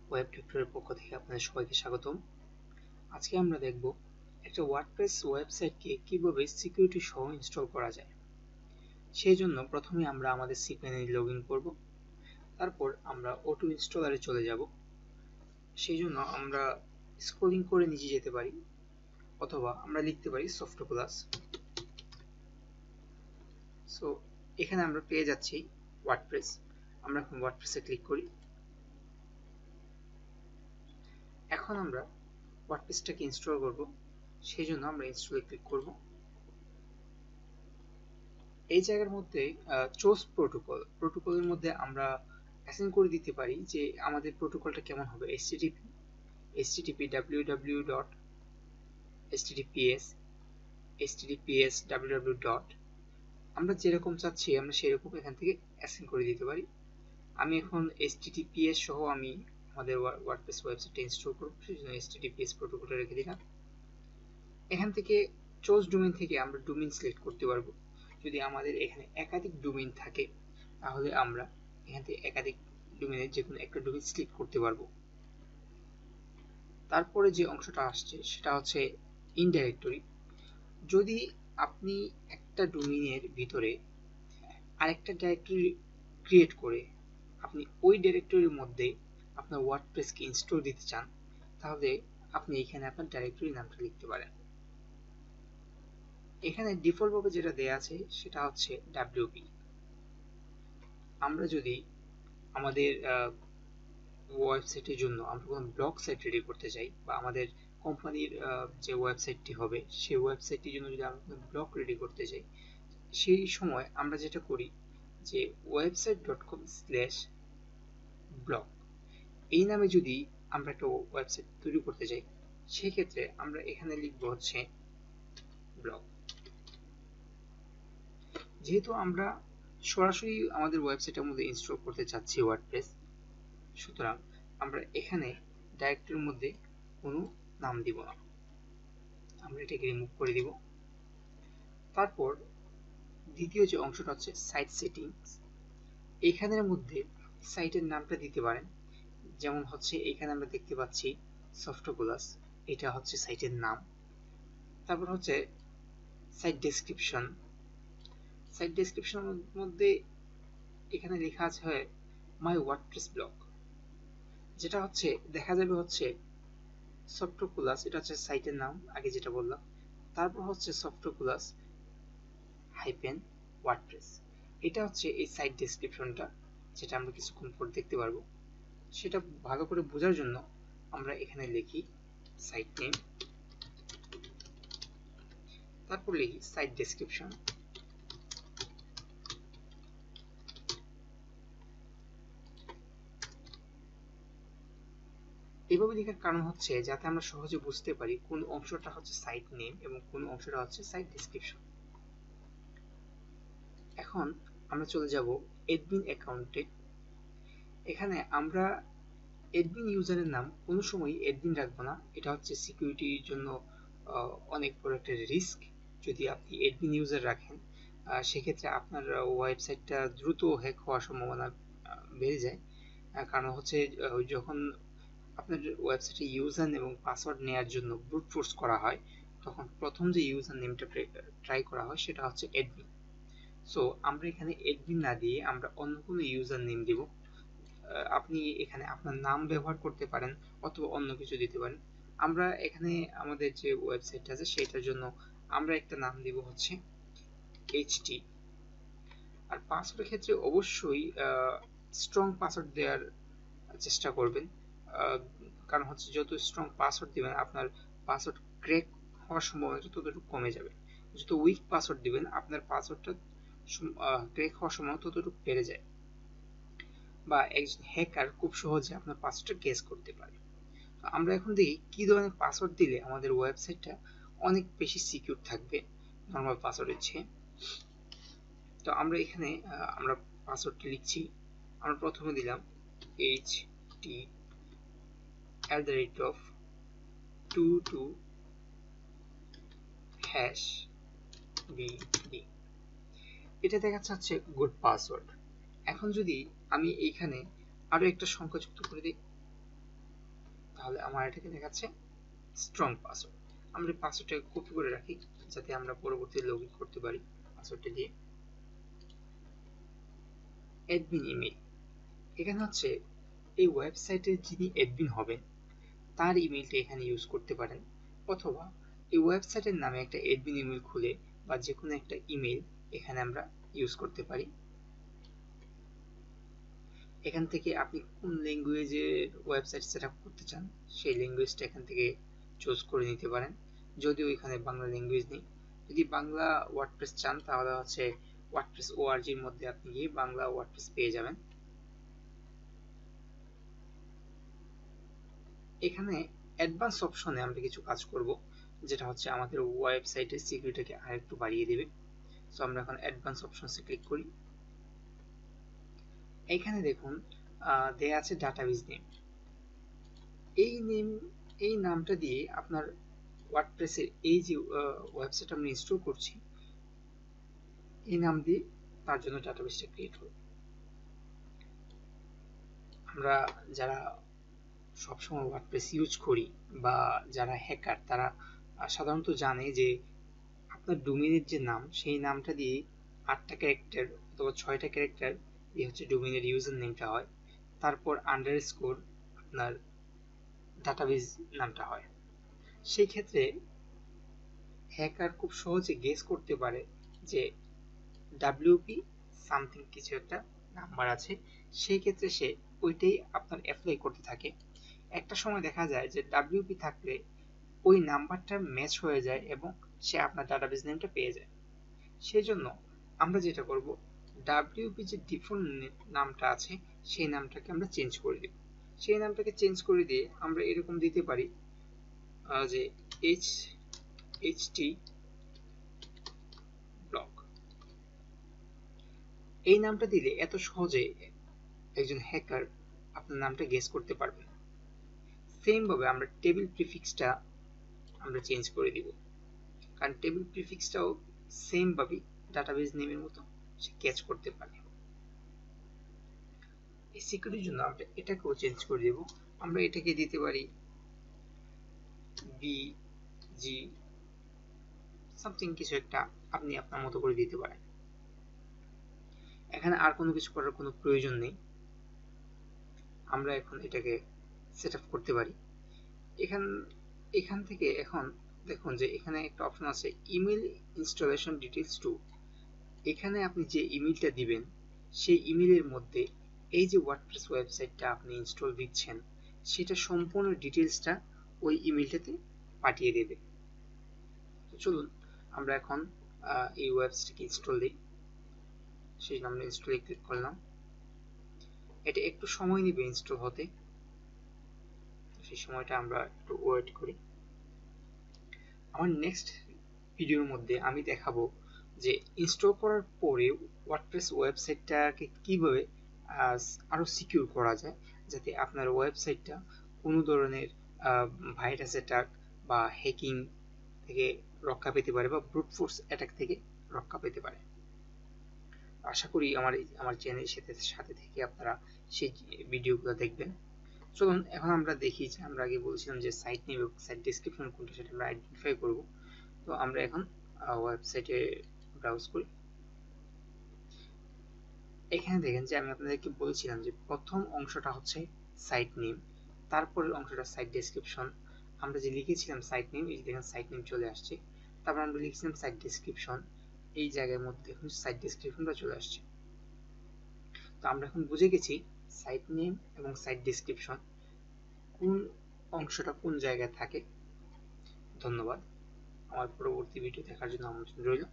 Web টিউটোরিয়ালের পক্ষ থেকে আপনাদের সবাইকে স্বাগতম। আজকে আমরা দেখব একটা ওয়ার্ডপ্রেস ওয়েবসাইটকে কিভাবে সিকিউরিটি সহ ইনস্টল করা যায়। সেই জন্য প্রথমে আমরা আমাদের সিপিএনে লগইন করব, তারপর আমরা অটো ইনস্টলারে চলে যাব। সেই জন্য আমরা স্ক্রলিং করে নিচে যেতে পারি অথবা আমরা লিখতে পারি সফট প্লাস। সো এখানে আমরা পেয়ে যাচ্ছি ওয়ার্ডপ্রেস। আমরা এখন ওয়ার্ডপ্রেসে ক্লিক করি। এখন আমরা ওয়ার্ডপ্রেসটাকে ইনস্টল করব, সেই জন্য আমরা ইনস্টলে ক্লিক করব। এই জায়গার মধ্যে চুজ প্রোটোকলের মধ্যে আমরা অ্যাসাইন করে দিতে পারি যে আমাদের প্রোটোকলটা কেমন হবে। http https www. আমরা যেরকম চাচ্ছি আমরা সেরকম এখান থেকে অ্যাসাইন করে দিতে পারি। আমি এখন https সহ আমি আমাদের ওয়ার্ডপ্রেস ওয়েবসাইটটা ইনস্টল করব, সেই জন্য https প্রোটোকলটা রেখে দিলাম। এখান থেকে চুজ ডোমেইন থেকে আমরা ডোমেইন সিলেক্ট করতে পারবো। যদি আমাদের এখানে একাধিক ডোমেইন থাকে তাহলে আমরা এখান থেকে একাধিক ডোমেইনের যে কোনো একটা ডোমেইন সিলেক্ট করতে পারবো। তারপরে যে অংশটা আসছে সেটা হচ্ছে ইনডাইরেক্টরি। যদি আপনি একটা ডোমেইনের ভিতরে আরেকটা ডাইরেক্টরি ক্রিয়েট করে আপনি ওই ডাইরেক্টরির মধ্যে আপনার ওয়ার্ডপ্রেসকে ইনস্টল দিতে চান, তাহলে আপনি এখানে আপনার ডাইরেক্টরি নামটা লিখতে পারেন। এখানে ডিফল্ট ভাবে যেটা দেয়া আছে সেটা হচ্ছে wp। আমরা যদি আমাদের ওয়েবসাইটের জন্য আমরা কোনো ব্লগ সাইট রেডি করতে চাই বা আমাদের কোম্পানির যে ওয়েবসাইটটি হবে সেই ওয়েবসাইটটির জন্য যদি আমরা ব্লগ রেডি করতে চাই, সেই সময় আমরা যেটা করি যে website.com/blog এই নামে যদি আমরা একটা ওয়েবসাইট তৈরি করতে চাই, সেক্ষেত্রে আমরা এখানে লিখব হচ্ছে ব্লগ। যেহেতু আমরা সরাসরি আমাদের ওয়েবসাইটের মধ্যে ইনস্টল করতে চাচ্ছি ওয়ার্ডপ্রেস, সুতরাং আমরা এখানে ডাইরেক্টরির মধ্যে কোনো নাম দিব না, আমরা এটাকে রিমুভ করে দিব। তারপর দ্বিতীয় যে অংশটা হচ্ছে সাইট সেটিংস। এখানের মধ্যে সাইটের নামটা দিতে পারেন, যেমন হচ্ছে এখানে আমরা দেখতে পাচ্ছি সফটপ্লাস, এটা হচ্ছে সাইটের নাম। তারপর হচ্ছে সাইট ডেসক্রিপশন। সাইট ডেসক্রিপশনের মধ্যে এখানে লেখা আছে মাই ওয়ার্ডপ্রেস ব্লগ, যেটা হচ্ছে দেখা যাবে হচ্ছে সফটপ্লাস, এটা হচ্ছে সাইটের নাম আগে যেটা বললাম। তারপর হচ্ছে সফটপ্লাস -ওয়ার্ডপ্রেস, এটা হচ্ছে এই সাইট ডেসক্রিপশনটা, যেটা আমরা কিছুক্ষণ পর দেখতে পারবো। সেটা ভালো করে বোঝার জন্য আমরা এখানে লিখি সাইট নেম, তারপর লিখি সাইট ডেসক্রিপশন। এভাবে লেখার কারণ হচ্ছে যাতে আমরা সহজে বুঝতে পারি কোন অংশটা হচ্ছে সাইট নেম এবং কোন অংশটা হচ্ছে সাইট ডেসক্রিপশন। এখন আমরা চলে যাব অ্যাডমিন অ্যাকাউন্টে। এখানে আমরা অ্যাডমিন ইউজারের নাম কোনো সময় অ্যাডমিন রাখবো না, এটা হচ্ছে সিকিউরিটির জন্য অনেক বড় একটা রিস্ক। যদি আপনি অ্যাডমিন ইউজার রাখেন সেক্ষেত্রে আপনার ওয়েবসাইটটা দ্রুত হ্যাক হওয়ার সম্ভাবনা বেড়ে যায়। কারণ হচ্ছে যখন আপনার ওয়েবসাইটে ইউজার নেম এবং পাসওয়ার্ড নেওয়ার জন্য ব্রুট ফোর্স করা হয়, তখন প্রথম যে ইউজার নেমটা ট্রাই করা হয় সেটা হচ্ছে অ্যাডমিন। সো আমরা এখানে অ্যাডমিন না দিয়ে আমরা অন্য কোনো ইউজার নেম দিব। আপনি এখানে আপনার নাম ব্যবহার করতে পারেন অথবা অন্য কিছু দিতে পারেন। আমরা এখানে আমাদের যে ওয়েবসাইটটা আছে সেটার জন্য আমরা একটা নাম দিব হচ্ছে HT। আর পাসওয়ার্ডের ক্ষেত্রে অবশ্যই স্ট্রং পাসওয়ার্ড দেওয়ার চেষ্টা করবেন, কারণ হচ্ছে যত স্ট্রং পাসওয়ার্ড দিবেন আপনার পাসওয়ার্ড ক্র্যাক হওয়ার সম্ভাবনা ততটুকু কমে যাবে। যত উইক পাসওয়ার্ড দিবেন আপনার পাসওয়ার্ডটা ক্র্যাক হওয়ার সম্ভাবনা ততটুকু বেড়ে যায়, বা একজন হ্যাকার খুব সহজে আপনার পাসওয়ার্ডটা গেস করতে পারে। তো আমরা এখন দেখি কি ধরনের পাসওয়ার্ড দিলে আমাদের ওয়েবসাইটটা অনেক বেশি সিকিউর থাকবে নর্মাল পাসওয়ার্ডের চেয়ে। তো আমরা এখানে আমরা পাসওয়ার্ডটি লিখছি। আমরা প্রথমে দিলাম HT@22#BD, এটা দেখাচ্ছে হচ্ছে গুড পাসওয়ার্ড। এখন যদি আমি এইখানে আরো একটা সংখ্যা যুক্ত করে দিই, তাহলে আমার এটাকে দেখাচ্ছে স্ট্রং পাসওয়ার্ড। আমরা পাসওয়ার্ডটাকে কপি করে রাখি যাতে আমরা পরবর্তী লগ ইন করতে পারি পাসওয়ার্ডটা দিয়ে। অ্যাডমিন ইমেল, এখানে হচ্ছে এই ওয়েবসাইটের যিনি অ্যাডমিন হবেন তার ইমেলটা এখানে ইউজ করতে পারেন, অথবা এই ওয়েবসাইটের নামে একটা অ্যাডমিন ইমেল খুলে বা যে কোনো একটা ইমেল এখানে আমরা ইউজ করতে পারি। এখান থেকে আপনি কোন ল্যাঙ্গুয়েজের ওয়েবসাইট সেট আপ করতে চান সেই ল্যাঙ্গুয়েজটা এখান থেকে চুজ করে নিতে পারেন, যদিও এখানে বাংলা ল্যাঙ্গুয়েজ নেই। যদি বাংলা ওয়ার্ডপ্রেস চান তাহলে হচ্ছে ওয়ার্ডপ্রেস ওআরজির মধ্যে আপনি গিয়ে বাংলা ওয়ার্ডপ্রেস পেয়ে যাবেন। এখানে অ্যাডভান্স অপশনে আমরা কিছু কাজ করব, যেটা হচ্ছে আমাদের ওয়েবসাইটের সিকিউরিটিকে আরেকটু বাড়িয়ে দেবে। সো আমরা এখন অ্যাডভান্স অপশনসে ক্লিক করি। এখানে দেখুন দেয়া আছে ডাটাবেজ নেম। এই নামটা দিয়ে আপনার ওয়ার্ডপ্রেসের এই যে ওয়েবসাইট আমরা ইনস্টল করছি এই নাম দিয়ে তার জন্য ডাটাবেসটা ক্রিয়েট হবে। আমরা যারা সবসময় ওয়ার্ডপ্রেস ইউজ করি বা যারা হ্যাকার তারা সাধারণত জানে যে আপনার ডোমেনের যে নাম সেই নামটা দিয়ে 8টা ক্যারেক্টার অথবা 6টা ক্যারেক্টার দিয়ে হচ্ছে ডোমেনের ইউজার নেমটা হয়, তারপর আন্ডারস্কোর আপনার ডাটাবেজ নামটা হয়। সেই ক্ষেত্রে হ্যাকার খুব সহজে গেস করতে পারে যে ডাব্লিউপি সামথিং কিছু একটা নাম্বার আছে, সেই ক্ষেত্রে সে ওইটাই আপনার অ্যাপ্লাই করতে থাকে। একটা সময় দেখা যায় যে ডাব্লিউপি থাকলে ওই নাম্বারটা ম্যাচ হয়ে যায় এবং সে আপনার ডাটাবেস নেমটা পেয়ে যায়। সেই জন্য আমরা যেটা করব, ডাব্লিউপি যে ডিফল্ট নামটা আছে সেই নামটাকে আমরা চেঞ্জ করে দেব। সেই নামটাকে চেঞ্জ করে দিয়ে আমরা এরকম দিতে পারি যে এইচটি ব্লক। এই নামটা দিলে এত সহজে একজন হ্যাকার আপনার নামটা গেস করতে পারবে না। সেম ভাবে আমরা টেবিল প্রিফিক্সটা আমরা চেঞ্জ করে দিব, কারণ টেবিল প্রিফিক্সটাও সেম ভাবে ডাটাবেস নেমের মতো সে ক্যাচ করতে পারে। এই সিকিউরিটির জন্য আমরা এটাকেও চেঞ্জ করে দেব। আমরা এটাকে দিতে পারি বি জি সামথিং কিছু একটা, আপনি আপনার মতো করে দিতে পারেন। এখানে আর কোনো কিছু করার কোনো প্রয়োজন নেই। আমরা এখন এটাকে সেট আপ করতে পারি। এখান থেকে এখন দেখুন যে এখানে একটা অপশন আছে ইমেল ইনস্টলেশন ডিটেইলস টু। এখানে আপনি যে ইমেলটা দিবেন সেই ইমেলের মধ্যে এই যে ওয়ার্ডপ্রেস ওয়েবসাইটটা আপনি ইনস্টল দিচ্ছেন সেটা সম্পূর্ণ ডিটেইলসটা ওই ইমেলটাতে পাঠিয়ে দেবে। তো চলুন আমরা এখন এই ওয়েবসাইটকে ইনস্টল দিই। সেই জন্য আমরা ইনস্টলে ক্লিক করলাম। এটা একটু সময় নেবে ইনস্টল হতে, সেই সময়টা আমরা একটু ওয়েট করি। আমার নেক্সট ভিডিওর মধ্যে আমি দেখাবো যে ইনস্টল করার পরে ওয়ার্ডপ্রেস ওয়েবসাইটটাকে কিভাবে আরো সিকিউর করা যায়, যাতে আপনার ওয়েবসাইটটা কোনো ধরনের ভাইরাস অ্যাটাক বা হ্যাকিং থেকে রক্ষা পেতে পারে বা ব্রুট ফোর্স অ্যাটাক থেকে রক্ষা পেতে পারে। আশা করি আমার চ্যানেলের সাথে থেকে আপনারা সেই ভিডিওগুলো দেখবেন। চলুন এখন আমরা দেখি যে আমরা আগে বলছিলাম যে সাইট নেম এবং সাইট ডেসক্রিপশন কোনটা সেটা আমরা আইডেন্টিফাই করব। তো আমরা এখন ওয়েবসাইটে ব্রাউজ করি। এখানে দেখেন যে আমি আপনাদেরকে বলেছিলাম যে প্রথম অংশটা হচ্ছে সাইট নেম, তারপরের অংশটা সাইট ডেসক্রিপশন। আমরা যে লিখেছিলাম সাইট নেম, এই দেখেন সাইট নেম চলে আসছে। তারপর আমরা লিখেছিলাম সাইট ডেসক্রিপশন, এই জায়গার মধ্যে দেখুন সাইট ডেসক্রিপশনটা চলে আসছে। তো আমরা এখন বুঝে গেছি সাইট নেম এবং সাইট ডেসক্রিপশন কোন অংশটা কোন জায়গায় থাকে। ধন্যবাদ। আমার পরবর্তী ভিডিও দেখার জন্য আমন্ত্রণ রইল।